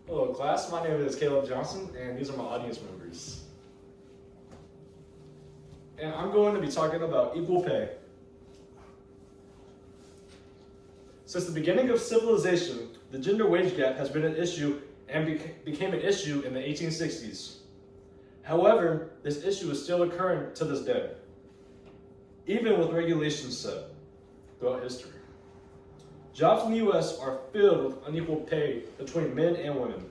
Hello class, my name is Caleb Johnson and these are my audience members. And I'm going to be talking about equal pay. Since the beginning of civilization, the gender wage gap has been an issue and became an issue in the 1860s. However, this issue is still occurring to this day, even with regulations set throughout history. Jobs in the US are filled with unequal pay between men and women.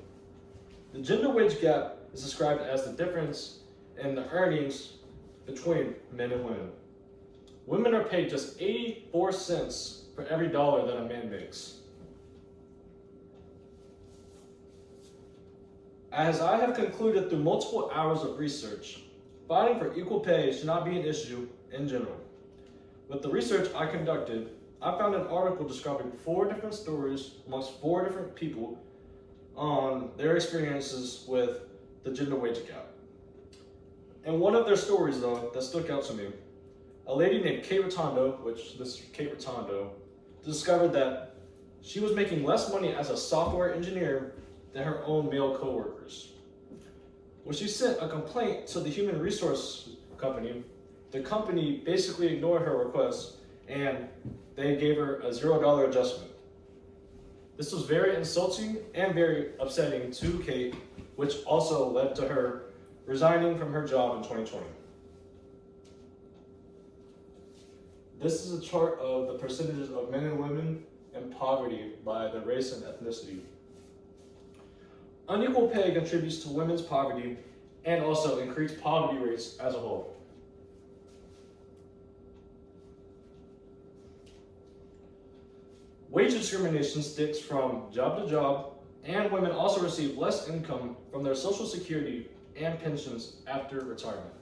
The gender wage gap is described as the difference in the earnings between men and women. Women are paid just 84 cents for every dollar that a man makes. As I have concluded through multiple hours of research, fighting for equal pay should not be an issue in general. With the research I conducted, I found an article describing 4 different stories amongst 4 different people on their experiences with the gender wage gap. And one of their stories, though, that stuck out to me, a lady named Kate Rotondo, discovered that she was making less money as a software engineer than her own male coworkers. When she sent a complaint to the human resource company, the company basically ignored her request and they gave her a $0 adjustment. This was very insulting and very upsetting to Kate, which also led to her resigning from her job in 2020. This is a chart of the percentages of men and women in poverty by their race and ethnicity. Unequal pay contributes to women's poverty and also increased poverty rates as a whole. Wage discrimination sticks from job to job, and women also receive less income from their Social Security and pensions after retirement.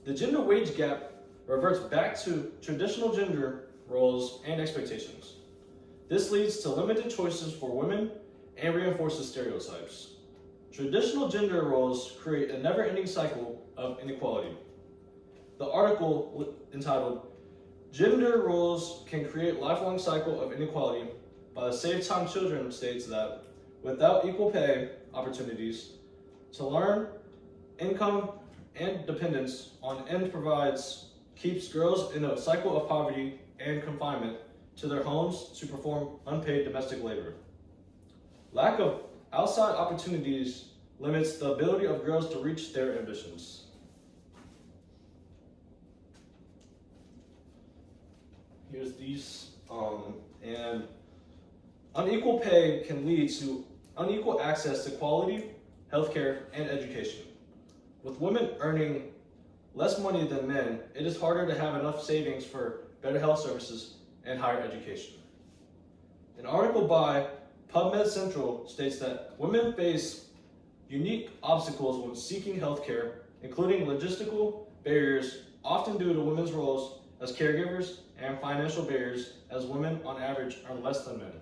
The gender wage gap reverts back to traditional gender roles and expectations. This leads to limited choices for women and reinforces stereotypes. Traditional gender roles create a never-ending cycle of inequality. The article entitled, "Gender Roles Can Create Lifelong Cycle of Inequality" by the Save Time Children states that without equal pay opportunities to learn, income and dependence on end keeps girls in a cycle of poverty and confinement to their homes to perform unpaid domestic labor. Lack of outside opportunities limits the ability of girls to reach their ambitions. Here's these, and unequal pay can lead to unequal access to quality, healthcare, and education. With women earning less money than men, it is harder to have enough savings for better health services and higher education. An article by PubMed Central states that women face unique obstacles when seeking healthcare, including logistical barriers, often due to women's roles as caregivers and financial barriers, as women on average earn less than men.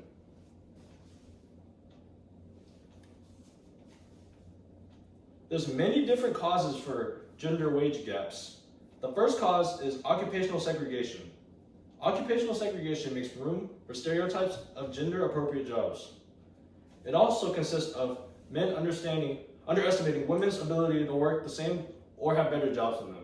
There's many different causes for gender wage gaps. The first cause is occupational segregation. Occupational segregation makes room for stereotypes of gender-appropriate jobs. It also consists of men underestimating women's ability to work the same or have better jobs than them.